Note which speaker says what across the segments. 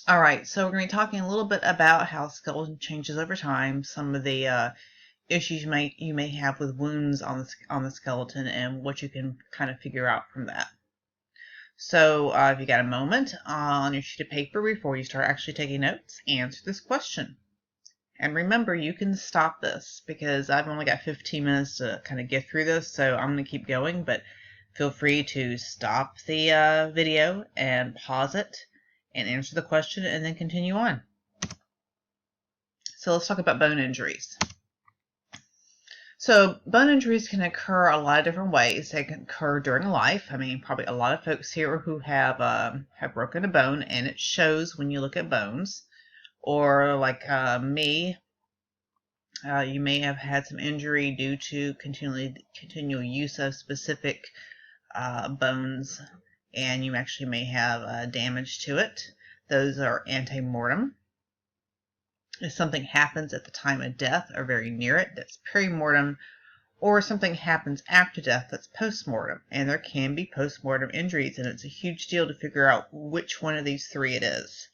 Speaker 1: All right, so we're going to be talking a little bit about how skeleton changes over time, some of the issues you may have with wounds on the skeleton, and what you can kind of figure out from that. So, if you got a moment on your sheet of paper before you start actually taking notes, answer this question. And remember, you can stop this because I've only got 15 minutes to kind of get through this, so I'm going to keep going, but feel free to stop the video and pause it and answer the question and then continue on. So let's talk about bone injuries. So bone injuries can occur a lot of different ways. They can occur during life. I mean, probably a lot of folks here who have broken a bone, and it shows when you look at bones. Or like me, you may have had some injury due to continual use of specific bones, and you actually may have damage to it. Those are ante-mortem. If something happens at the time of death or very near it, that's perimortem, or something happens after death, that's postmortem. And there can be postmortem injuries, and it's a huge deal to figure out which one of these three it is.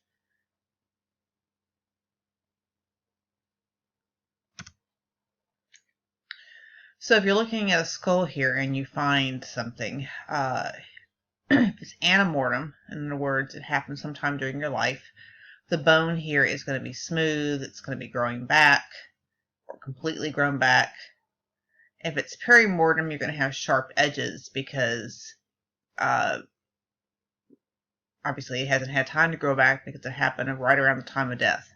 Speaker 1: So if you're looking at a skull here and you find something, if it's antemortem, in other words, it happened sometime during your life, the bone here is going to be smooth, it's going to be growing back, or completely grown back. If it's perimortem, you're going to have sharp edges because obviously it hasn't had time to grow back because it happened right around the time of death.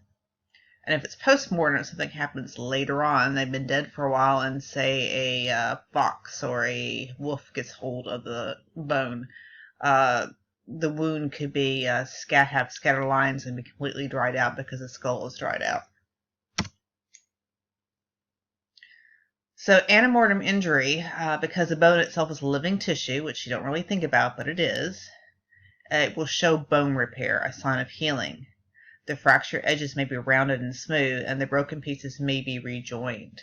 Speaker 1: And if it's postmortem, if something happens later on, they've been dead for a while, and say a fox or a wolf gets hold of the bone, the wound could be have scatter lines and be completely dried out because the skull is dried out. So antemortem injury, because the bone itself is living tissue, which you don't really think about, but it is, it will show bone repair, a sign of healing. The fracture edges may be rounded and smooth, and the broken pieces may be rejoined.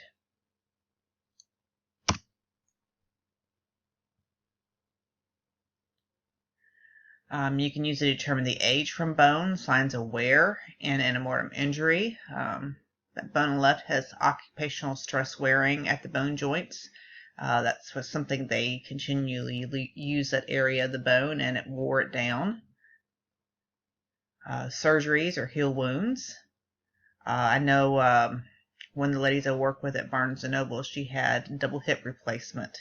Speaker 1: You can use it to determine the age from bone, signs of wear, and antemortem injury. That bone left has occupational stress wearing at the bone joints. That's something they continually use that area of the bone, and it wore it down. Surgeries or heal wounds. I know one of the ladies I work with at Barnes & Noble, she had double hip replacement.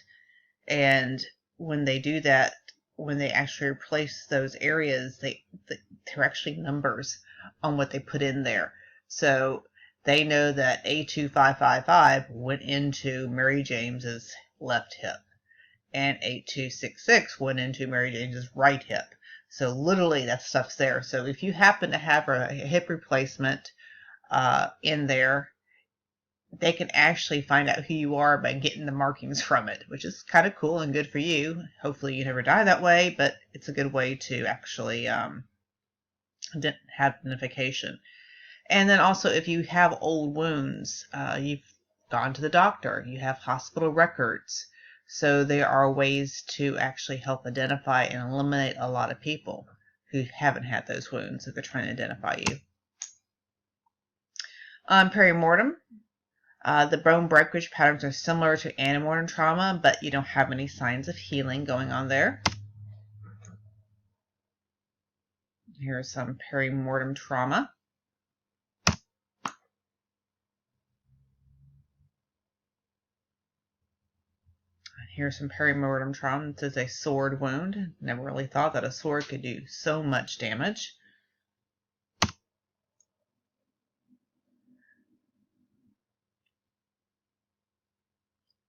Speaker 1: And when they do that, when they actually replace those areas, they're actually numbers on what they put in there. So they know that A2555 went into Mary James's left hip, and 8266 went into Mary James's right hip. So literally that stuff's there. So if you happen to have a hip replacement in there, they can actually find out who you are by getting the markings from it, which is kind of cool and good for you. Hopefully you never die that way, but it's a good way to actually have identification. And then also, if you have old wounds, you've gone to the doctor, you have hospital records. So there are ways to actually help identify and eliminate a lot of people who haven't had those wounds if they're trying to identify you. Perimortem. The bone breakage patterns are similar to antemortem trauma, but you don't have any signs of healing going on there. Here's some perimortem trauma. Here's some perimortem trauma. This is a sword wound. Never really thought that a sword could do so much damage.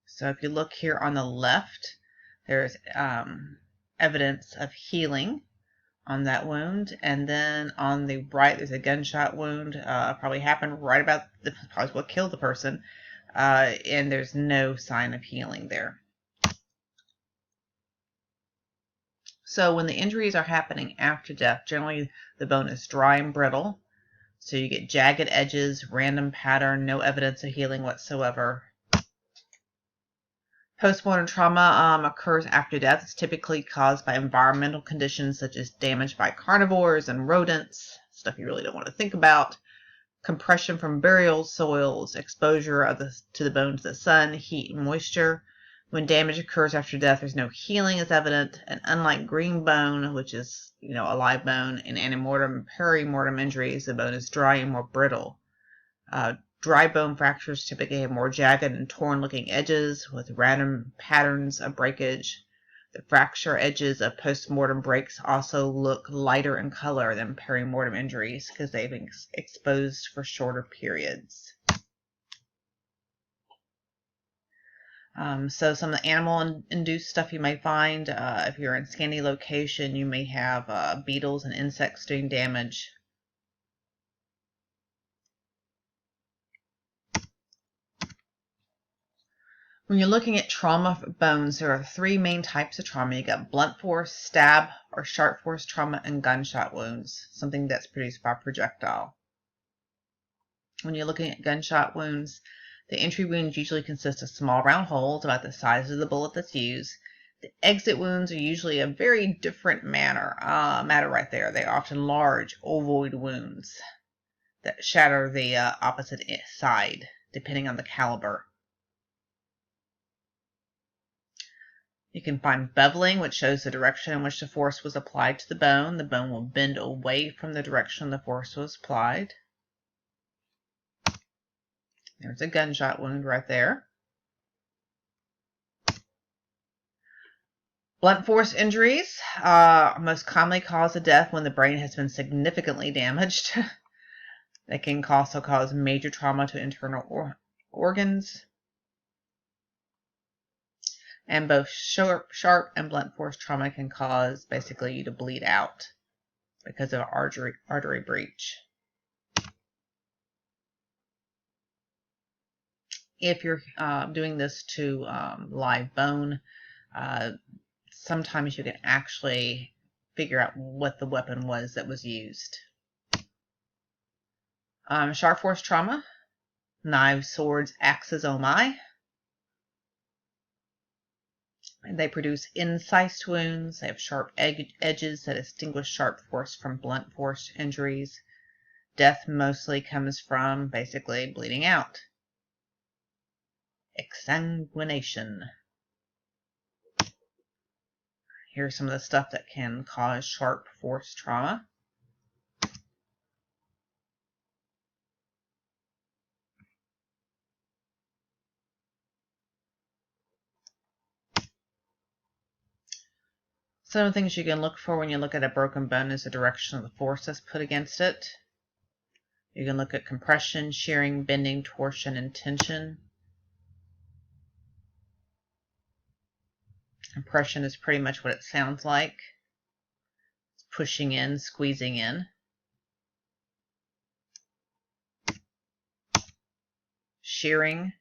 Speaker 1: So if you look here on the left, there's evidence of healing on that wound, and then on the right there's a gunshot wound. Probably happened right about probably what killed the person, and there's no sign of healing there. So when the injuries are happening after death, generally the bone is dry and brittle. So you get jagged edges, random pattern, no evidence of healing whatsoever. Postmortem trauma occurs after death. It's typically caused by environmental conditions such as damage by carnivores and rodents, stuff you really don't want to think about. Compression from burial soils, exposure to the bones to the sun, heat, and moisture. When damage occurs after death, there's no healing is evident, and unlike green bone, which is, a live bone, in antemortem and perimortem injuries, the bone is dry and more brittle. Dry bone fractures typically have more jagged and torn-looking edges with random patterns of breakage. The fracture edges of post-mortem breaks also look lighter in color than perimortem injuries because they've been exposed for shorter periods. So some of the animal-induced stuff you may find, if you're in sandy location, you may have beetles and insects doing damage. When you're looking at trauma bones, there are 3 main types of trauma. You got blunt force, stab, or sharp force trauma, and gunshot wounds, something that's produced by projectile. When you're looking at gunshot wounds, the entry wounds usually consist of small round holes about the size of the bullet that's used. The exit wounds are usually a very different matter right there. They're often large, ovoid wounds that shatter the opposite side, depending on the caliber. You can find beveling, which shows the direction in which the force was applied to the bone. The bone will bend away from the direction the force was applied. There's a gunshot wound right there. Blunt force injuries most commonly cause a death when the brain has been significantly damaged. They can also cause major trauma to internal organs. And both sharp and blunt force trauma can cause basically you to bleed out because of artery breach. If you're doing this to live bone, sometimes you can actually figure out what the weapon was that was used. Sharp force trauma, knives, swords, axes, oh my. They produce incised wounds. They have sharp edges that distinguish sharp force from blunt force injuries. Death mostly comes from basically bleeding out. Exsanguination. Here's some of the stuff that can cause sharp force trauma. Some of the things you can look for when you look at a broken bone is the direction of the force that's put against it. You can look at compression, shearing, bending, torsion, and tension. Compression is pretty much what it sounds like. It's pushing in, squeezing in. Shearing,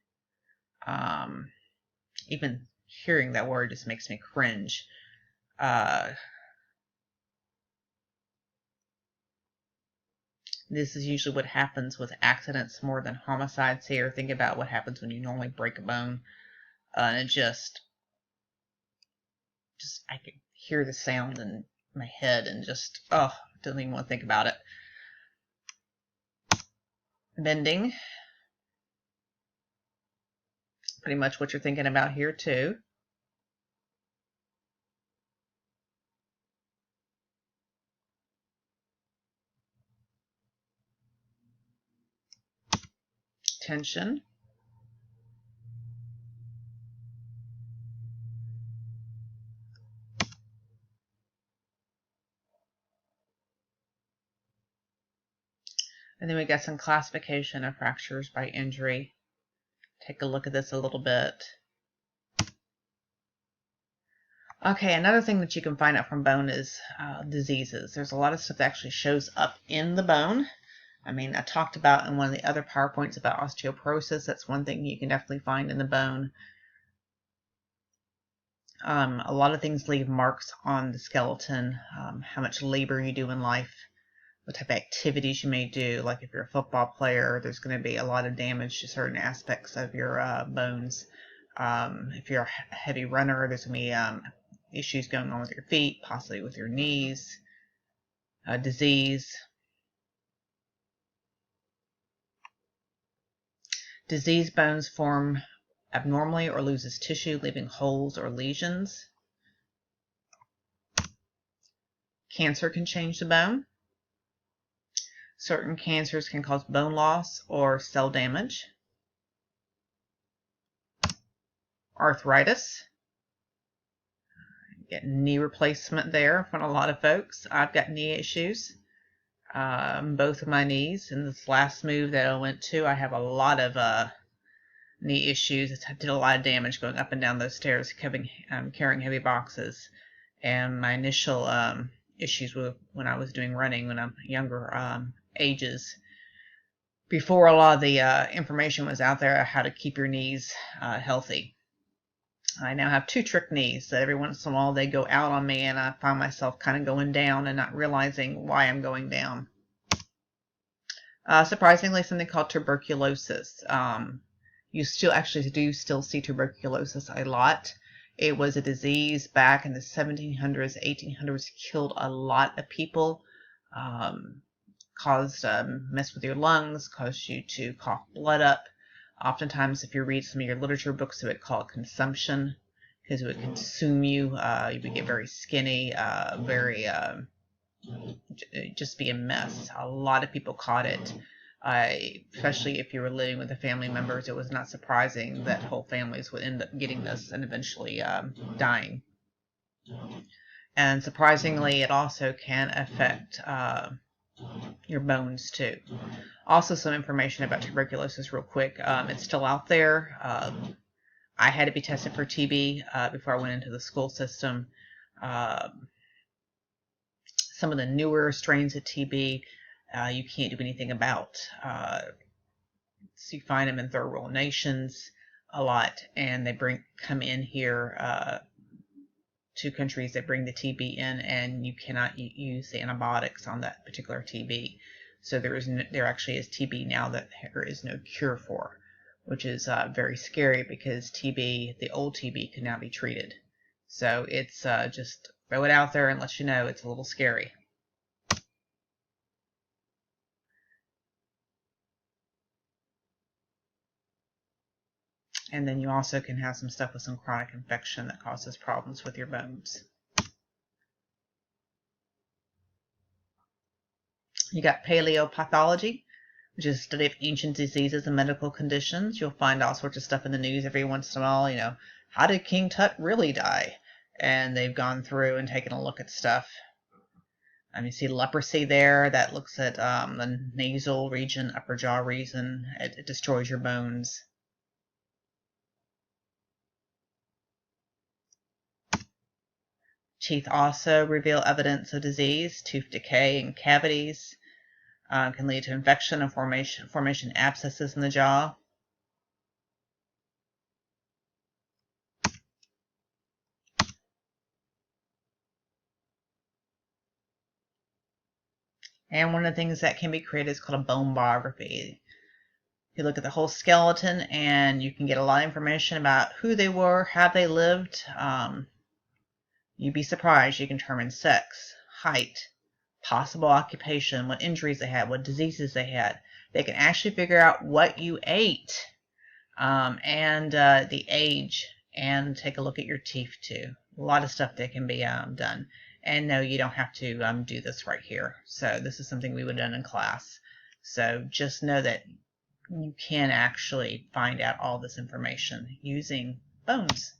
Speaker 1: even hearing that word just makes me cringe. This is usually what happens with accidents more than homicides here. Think about what happens when you normally break a bone. And it just I can hear the sound in my head and just, don't even want to think about it. Bending. Pretty much what you're thinking about here too. Tension. And then we got some classification of fractures by injury. Take a look at this a little bit. Okay, another thing that you can find out from bone is diseases. There's a lot of stuff that actually shows up in the bone. I mean, I talked about in one of the other PowerPoints about osteoporosis. That's one thing you can definitely find in the bone. A lot of things leave marks on the skeleton. How much labor you do in life, what type of activities you may do. Like if you're a football player, there's going to be a lot of damage to certain aspects of your bones. If you're a heavy runner, there's going to be issues going on with your feet, possibly with your knees, disease. Diseased bones form abnormally or loses tissue, leaving holes or lesions. Cancer can change the bone. Certain cancers can cause bone loss or cell damage. Arthritis. Get knee replacement there from a lot of folks. I've got knee issues. Both of my knees. In this last move that I went to, I have a lot of knee issues. I did a lot of damage going up and down those stairs, carrying heavy boxes. And my initial issues with when I was doing running when I'm younger ages, before a lot of the information was out there how to keep your knees healthy. I now have 2 trick knees that every once in a while they go out on me, and I find myself kind of going down and not realizing why I'm going down. Surprisingly, something called tuberculosis. You still see tuberculosis a lot. It was a disease back in the 1700s, 1800s, killed a lot of people, caused mess with your lungs, caused you to cough blood up. Oftentimes, if you read some of your literature books, it would call it consumption, because it would consume you. You would get very skinny, just be a mess. A lot of people caught it. Especially if you were living with the family members, it was not surprising that whole families would end up getting this and eventually dying. And surprisingly, it also can affect your bones too. Also, some information about tuberculosis real quick. It's still out there. I had to be tested for TB before I went into the school system. Some of the newer strains of TB you can't do anything about. So you find them in third world nations a lot, and they come in here to countries that bring the TB in, and you cannot use the antibiotics on that particular TB. So there actually is TB now that there is no cure for, which is very scary, because TB, the old TB, can now be treated. So it's just throw it out there and let you know it's a little scary. And then you also can have some stuff with some chronic infection that causes problems with your bones. You got paleopathology, which is the study of ancient diseases and medical conditions. You'll find all sorts of stuff in the news every once in a while, how did King Tut really die? And they've gone through and taken a look at stuff. You see leprosy there. That looks at the nasal region, upper jaw region. It destroys your bones. Teeth also reveal evidence of disease. Tooth decay and cavities can lead to infection and formation abscesses in the jaw. And one of the things that can be created is called a bone biography. You look at the whole skeleton, and you can get a lot of information about who they were, how they lived. You'd be surprised. You can determine sex, height, possible occupation, what injuries they had, what diseases they had. They can actually figure out what you ate, and the age, and take a look at your teeth too. A lot of stuff that can be done. And no, you don't have to do this right here. So this is something we would have done in class. So just know that you can actually find out all this information using bones.